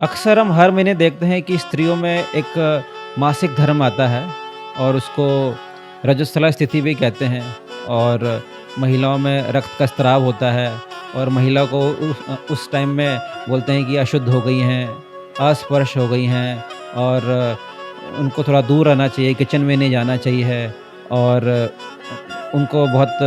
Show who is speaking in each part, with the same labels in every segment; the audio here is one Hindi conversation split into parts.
Speaker 1: अक्सर हम हर महीने देखते हैं कि स्त्रियों में एक मासिक धर्म आता है और उसको रजस्वला स्थिति भी कहते हैं। और महिलाओं में रक्त का स्राव होता है और महिला को उस टाइम में बोलते हैं कि अशुद्ध हो गई हैं, अस्पर्श हो गई हैं और उनको थोड़ा दूर रहना चाहिए, किचन में नहीं जाना चाहिए है। और उनको बहुत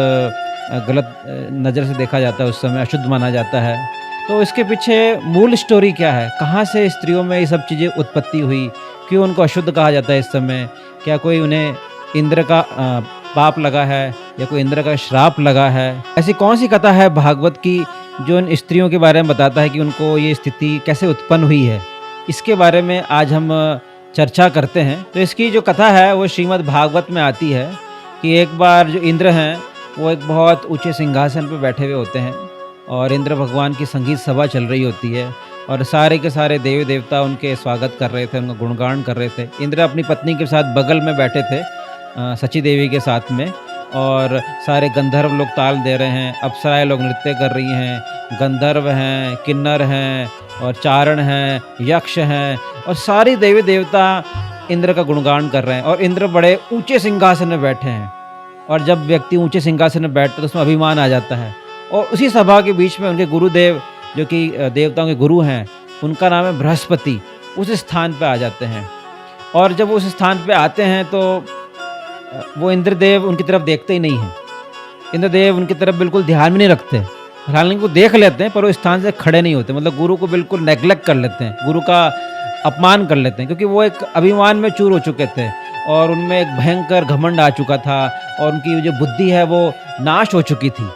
Speaker 1: गलत नज़र से देखा जाता है, उस समय अशुद्ध माना जाता है। तो इसके पीछे मूल स्टोरी क्या है? कहाँ से स्त्रियों में ये सब चीज़ें उत्पत्ति हुई? क्यों उनको अशुद्ध कहा जाता है इस समय? क्या कोई उन्हें इंद्र का पाप लगा है या कोई इंद्र का श्राप लगा है? ऐसी कौन-सी कथा है भागवत की जो इन स्त्रियों के बारे में बताता है कि उनको ये स्थिति कैसे उत्पन्न हुई है? इसके बारे में आज हम चर्चा करते हैं। तो इसकी जो कथा है वो श्रीमद् भागवत में आती है कि एक बार जो इंद्र हैं, वो एक बहुत ऊँचे सिंहासन पे बैठे हुए होते हैं और इंद्र भगवान की संगीत सभा चल रही होती है और सारे के सारे देवी देवता उनके स्वागत कर रहे थे, उनका गुणगान कर रहे थे। इंद्र अपनी पत्नी के साथ बगल में बैठे थे, सची देवी के साथ में। और सारे गंधर्व लोग ताल दे रहे हैं, अप्सराएं लोग नृत्य कर रही हैं, गंधर्व हैं, किन्नर हैं और चारण हैं, यक्ष हैं और सारी देवी देवता इंद्र का गुणगान कर रहे हैं। और इंद्र बड़े ऊंचे सिंहासन में बैठे हैं और जब व्यक्ति ऊंचे सिंहासन में बैठता है तो उसमें अभिमान आ जाता है। और उसी सभा के बीच में उनके गुरुदेव, जो कि देवताओं के गुरु हैं, उनका नाम है बृहस्पति, उस स्थान पे आ जाते हैं। और जब उस स्थान पे आते हैं तो वो इंद्रदेव उनकी तरफ देखते ही नहीं हैं। इंद्रदेव उनकी तरफ बिल्कुल ध्यान भी नहीं रखते। हालांकि वो देख लेते हैं पर वो स्थान से खड़े नहीं होते, मतलब गुरु को बिल्कुल नेग्लेक्ट कर लेते हैं, गुरु का अपमान कर लेते हैं, क्योंकि वो एक अभिमान में चूर हो चुके थे और उनमें एक भयंकर घमंड आ चुका था और उनकी जो बुद्धि है वो नाश हो चुकी थी।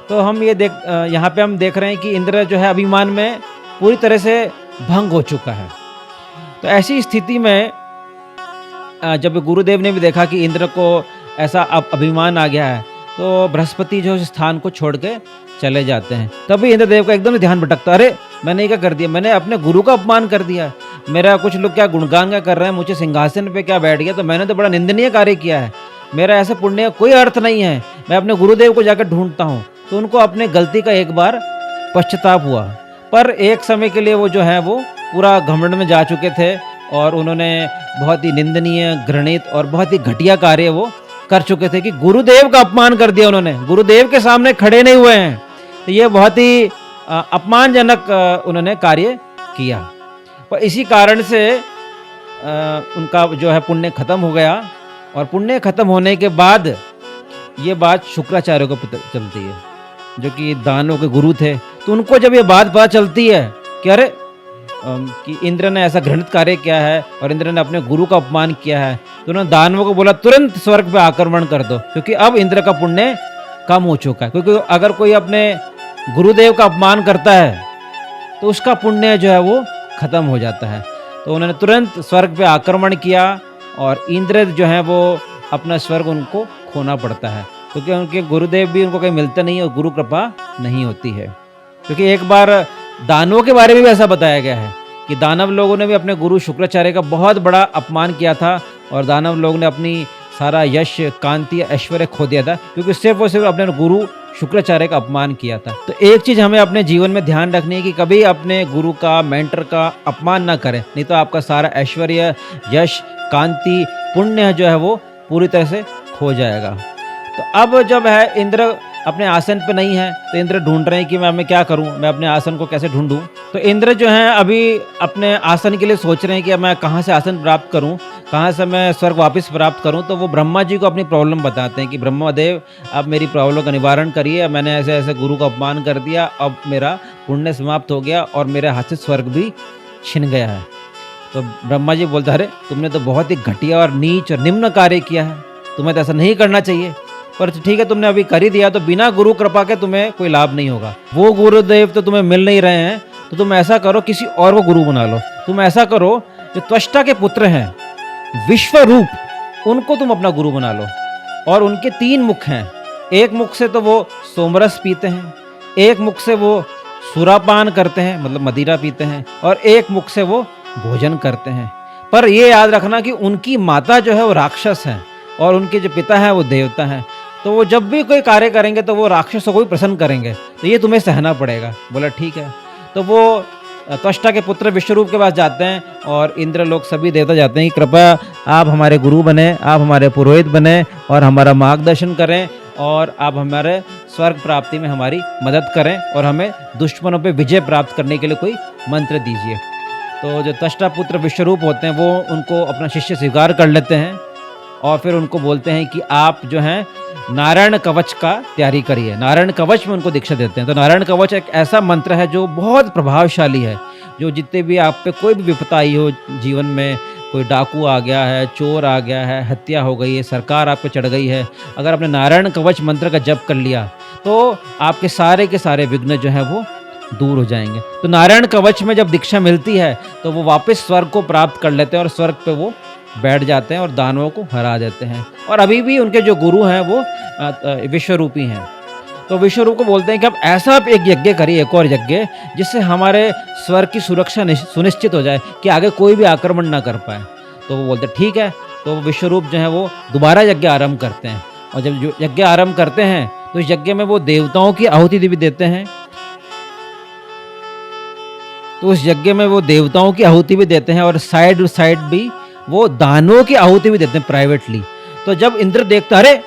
Speaker 1: तो हम ये यहाँ पे हम देख रहे हैं कि इंद्र जो है अभिमान में पूरी तरह से भंग हो चुका है। तो ऐसी स्थिति में जब गुरुदेव ने भी देखा कि इंद्र को ऐसा अभिमान आ गया है तो बृहस्पति जो उस स्थान को छोड़ के चले जाते हैं। तभी इंद्रदेव का एकदम से ध्यान भटकता, अरे मैंने क्या कर दिया, मैंने अपने गुरु का अपमान कर दिया। मेरा कुछ लोग क्या गुणगान क्या कर रहे हैं, मुझे सिंहासन पे क्या बैठ गया, तो मैंने तो बड़ा निंदनीय कार्य किया है। मेरा ऐसे पुण्य का कोई अर्थ नहीं है, मैं अपने गुरुदेव को जाकर ढूंढता हूँ। तो उनको अपने गलती का एक बार पश्चाताप हुआ, पर एक समय के लिए वो जो है वो पूरा घमंड में जा चुके थे और उन्होंने बहुत ही निंदनीय, घृणित और बहुत ही घटिया कार्य वो कर चुके थे कि गुरुदेव का अपमान कर दिया उन्होंने, गुरुदेव के सामने खड़े नहीं हुए हैं। तो ये बहुत ही अपमानजनक उन्होंने कार्य किया और इसी कारण से उनका जो है पुण्य खत्म हो गया। और पुण्य खत्म होने के बाद ये बात शुक्राचार्य को पता चलती है, जो कि दानवों के गुरु थे। तो उनको जब ये बात पता चलती है कि अरे कि इंद्र ने ऐसा घृणित कार्य किया है और इंद्र ने अपने गुरु का अपमान किया है, तो उन्होंने दानवों को बोला तुरंत स्वर्ग पे आक्रमण कर दो, क्योंकि अब इंद्र का पुण्य कम हो चुका है। क्योंकि अगर कोई अपने गुरुदेव का अपमान करता है तो उसका पुण्य जो है वो खत्म हो जाता है। तो उन्होंने तुरंत स्वर्ग पे आक्रमण किया और इंद्र जो है वो अपना स्वर्ग उनको खोना पड़ता है, क्योंकि उनके गुरुदेव भी उनको कहीं मिलते नहीं और गुरु कृपा नहीं होती है। क्योंकि एक बार दानवों के बारे में भी ऐसा बताया गया है कि दानव लोगों ने भी अपने गुरु शुक्राचार्य का बहुत बड़ा अपमान किया था और दानव लोगों ने अपनी सारा यश, कांति, ऐश्वर्य खो दिया था, क्योंकि सिर्फ और सिर्फ अपने गुरु शुक्राचार्य का अपमान किया था। तो एक चीज़ हमें अपने जीवन में ध्यान रखनी है कि कभी अपने गुरु का, मेंटर का अपमान ना करें, नहीं तो आपका सारा ऐश्वर्य, यश, कांति, पुण्य जो है वो पूरी तरह से खो जाएगा। तो अब जब है इंद्र अपने आसन पे नहीं है तो इंद्र ढूंढ रहे हैं कि मैं क्या करूं, मैं अपने आसन को कैसे ढूंढूं। तो इंद्र जो है अभी अपने आसन के लिए सोच रहे हैं कि अब मैं कहाँ से आसन प्राप्त करूं, कहाँ से मैं स्वर्ग वापस प्राप्त करूं। तो वो ब्रह्मा जी को अपनी प्रॉब्लम बताते हैं कि ब्रह्मदेव अब मेरी प्रॉब्लम का निवारण करिए, मैंने ऐसे ऐसे गुरु का अपमान कर दिया, अब मेरा पुण्य समाप्त हो गया और मेरे हाथ से स्वर्ग भी छिन गया है। तो ब्रह्मा जी बोलते अरे तुमने तो बहुत ही घटिया और नीच और निम्न कार्य किया है, तुम्हें तो ऐसा नहीं करना चाहिए, पर ठीक है तुमने अभी कर ही दिया, तो बिना गुरु कृपा के तुम्हें कोई लाभ नहीं होगा। वो गुरुदेव तो तुम्हें मिल नहीं रहे हैं, तो तुम ऐसा करो किसी और को गुरु बना लो। तुम ऐसा करो जो त्वष्टा के पुत्र हैं, विश्वरूप, उनको तुम अपना गुरु बना लो। और उनके 3 मुख हैं, एक मुख से तो वो सोमरस पीते हैं, एक मुख से वो सुरापान करते हैं मतलब मदिरा पीते हैं, और एक मुख से वो भोजन करते हैं। पर ये याद रखना कि उनकी माता जो है वो राक्षस है और उनके जो पिता है वो देवता हैं। तो वो जब भी कोई कार्य करेंगे तो वो राक्षसों को भी प्रसन्न करेंगे, तो ये तुम्हें सहना पड़ेगा। बोला ठीक है। तो वो त्वष्टा के पुत्र विश्वरूप के पास जाते हैं और इंद्र लोग सभी देवता जाते हैं कि कृपया आप हमारे गुरु बने, आप हमारे पुरोहित बने और हमारा मार्गदर्शन करें और आप हमारे स्वर्ग प्राप्ति में हमारी मदद करें और हमें दुश्मनों पे विजय प्राप्त करने के लिए कोई मंत्र दीजिए। तो जो त्वष्टा पुत्र विश्वरूप होते हैं वो उनको अपना शिष्य स्वीकार कर लेते हैं और फिर उनको बोलते हैं कि आप जो हैं नारायण कवच का तैयारी करिए। नारायण कवच में उनको दीक्षा देते हैं। तो नारायण कवच एक ऐसा मंत्र है जो बहुत प्रभावशाली है, जो जितने भी आप पे कोई भी विपदा आई हो जीवन में, कोई डाकू आ गया है, चोर आ गया है, हत्या हो गई है, सरकार आप पे चढ़ गई है, अगर आपने नारायण कवच मंत्र का जप कर लिया तो आपके सारे के सारे विघ्न जो है वो दूर हो जाएंगे। तो नारायण कवच में जब दीक्षा मिलती है तो वो वापस स्वर्ग को प्राप्त कर लेते हैं और स्वर्ग पे वो बैठ जाते हैं और दानवों को हरा देते हैं। और अभी भी उनके जो गुरु हैं वो विश्वरूपी हैं। तो विश्वरूप को बोलते हैं कि अब ऐसा आप एक यज्ञ करिए, एक और यज्ञ, जिससे हमारे स्वर्ग की सुरक्षा सुनिश्चित हो जाए कि आगे कोई भी आक्रमण ना कर पाए। तो वो बोलते ठीक है। तो विश्वरूप जो है वो दोबारा यज्ञ आरंभ करते हैं और जब जो यज्ञ आरंभ करते हैं तो इस यज्ञ में वो देवताओं की आहुति भी देते हैं। तो उस यज्ञ में वो देवताओं की आहुति भी देते हैं और साइड भी वो दानवों की आहुति भी देते हैं प्राइवेटली। तो जब इंद्र देखता अरे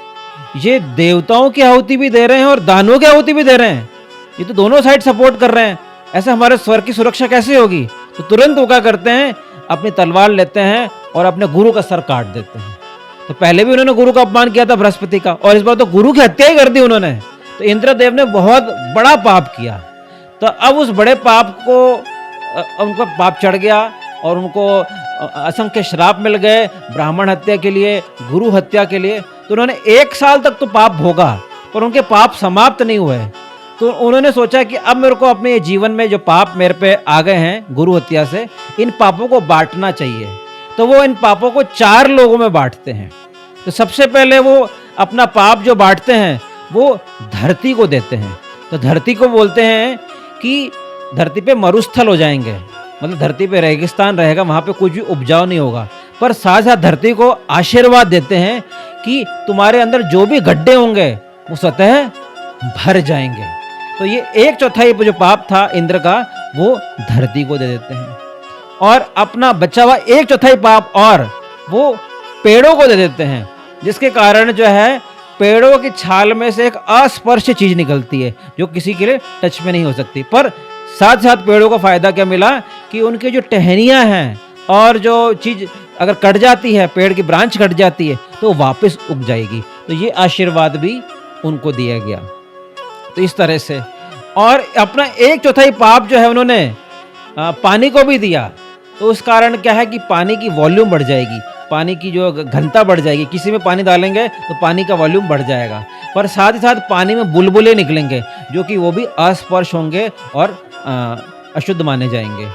Speaker 1: ये देवताओं की आहुति भी दे रहे हैं और दानवों की आहुति भी दे रहे हैं, ये तो दोनों साइड सपोर्ट कर रहे हैं, ऐसे हमारे स्वर्ग की सुरक्षा कैसे होगी। तो तुरंत वो क्या करते हैं, अपनी तलवार लेते हैं और अपने गुरु का सर काट देते हैं। तो पहले भी उन्होंने गुरु का अपमान किया था बृहस्पति का, और इस बार तो गुरु की हत्या ही कर दी उन्होंने। तो इंद्रदेव ने बहुत बड़ा पाप किया। तो अब उस बड़े पाप को उनको पाप चढ़ गया और उनको असंख्य श्राप मिल गए, ब्राह्मण हत्या के लिए, गुरु हत्या के लिए। तो उन्होंने 1 साल तक तो पाप भोगा पर उनके पाप समाप्त नहीं हुए। तो उन्होंने सोचा कि अब मेरे को अपने जीवन में जो पाप मेरे पे आ गए हैं गुरु हत्या से, इन पापों को बांटना चाहिए। तो वो इन पापों को 4 लोगों में बांटते हैं। तो सबसे पहले वो अपना पाप जो बांटते हैं वो धरती को देते हैं। तो धरती को बोलते हैं कि धरती पे मरुस्थल हो जाएंगे, मतलब धरती पे रेगिस्तान रहेगा, वहां पे कुछ भी उपजाऊ नहीं होगा। पर साथ साथ धरती को आशीर्वाद देते हैं कि तुम्हारे अंदर जो भी गड्ढे होंगे वो स्वतः भर जाएंगे। तो ये 1/4 जो पाप था इंद्र का वो धरती को दे देते हैं और अपना बचा हुआ 1/4 पाप और वो पेड़ों को दे देते हैं, जिसके कारण जो है पेड़ों की छाल में से एक अस्पर्श चीज निकलती है जो किसी के लिए टच में नहीं हो सकती। पर साथ साथ पेड़ों को फायदा क्या मिला कि उनके जो टहनियां हैं और जो चीज अगर कट जाती है, पेड़ की ब्रांच कट जाती है तो वापस उग जाएगी। तो ये आशीर्वाद भी उनको दिया गया। तो इस तरह से, और अपना 1/4 पाप जो है उन्होंने पानी को भी दिया। तो उस कारण क्या है कि पानी की वॉल्यूम बढ़ जाएगी, पानी की जो घनता बढ़ जाएगी। किसी में पानी डालेंगे तो पानी का वॉल्यूम बढ़ जाएगा, पर साथ ही साथ पानी में बुलबुले निकलेंगे जो कि वो भी अस्पर्श होंगे और अशुद्ध माने जाएंगे।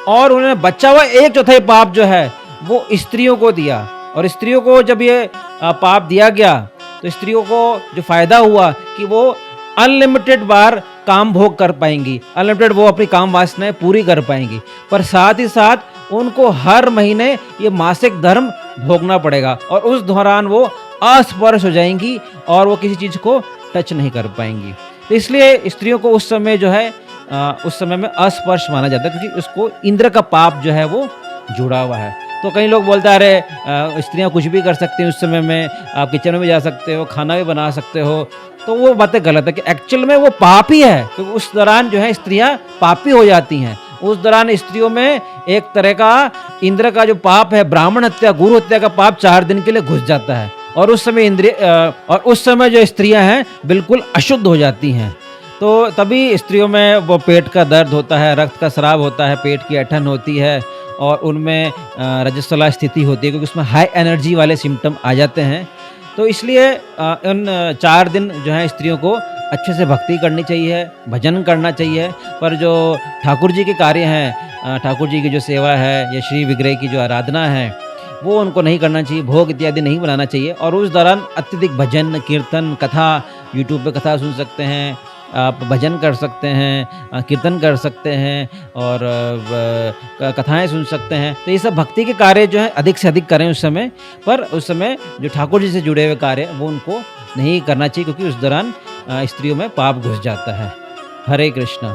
Speaker 1: और उन्होंने बचा हुआ 1/4 पाप जो है वो स्त्रियों को दिया। और स्त्रियों को जब ये पाप दिया गया तो स्त्रियों को जो फायदा हुआ कि वो अनलिमिटेड बार काम भोग कर पाएंगी, अनलिमिटेड वो अपनी काम वासनाएं पूरी कर पाएंगी। पर साथ ही साथ उनको हर महीने ये मासिक धर्म भोगना पड़ेगा और उस दौरान वो अस्पर्श हो जाएंगी और वो किसी चीज को टच नहीं कर पाएंगी। तो इसलिए स्त्रियों को उस समय जो है उस समय में अस्पर्श माना जाता है, क्योंकि उसको इंद्र का पाप जो है वो जुड़ा हुआ है। तो कई लोग बोलते हैं अरे स्त्रियां कुछ भी कर सकती हैं, उस समय में आप किचन में भी जा सकते हो, खाना भी बना सकते हो। तो वो बातें गलत है कि एक्चुअल में वो पाप ही है, क्योंकि उस दौरान जो है स्त्रियां पापी हो जाती हैं। उस दौरान स्त्रियों में एक तरह का इंद्र का जो पाप है, ब्राह्मण हत्या, गुरु हत्या का पाप 4 दिन के लिए घुस जाता है और उस समय जो स्त्रियां हैं बिल्कुल अशुद्ध हो जाती हैं। तो तभी स्त्रियों में वो पेट का दर्द होता है, रक्त का स्राव होता है, पेट की ऐंठन होती है और उनमें रजस्वला स्थिति होती है, क्योंकि उसमें हाई एनर्जी वाले सिम्टम आ जाते हैं। तो इसलिए उन 4 दिन जो है स्त्रियों को अच्छे से भक्ति करनी चाहिए, भजन करना चाहिए। पर जो ठाकुर जी के कार्य हैं, ठाकुर जी की जो सेवा है या श्री विग्रह की जो आराधना है, वो उनको नहीं करना चाहिए, भोग इत्यादि नहीं बनाना चाहिए। और उस दौरान अत्यधिक भजन कीर्तन कथा, यूट्यूब पे कथा सुन सकते हैं, आप भजन कर सकते हैं, कीर्तन कर सकते हैं और कथाएं सुन सकते हैं। तो ये सब भक्ति के कार्य जो है अधिक से अधिक करें उस समय। पर उस समय जो ठाकुर जी से जुड़े हुए कार्य वो उनको नहीं करना चाहिए, क्योंकि उस दौरान स्त्रियों में पाप घुस जाता है। हरे कृष्णा।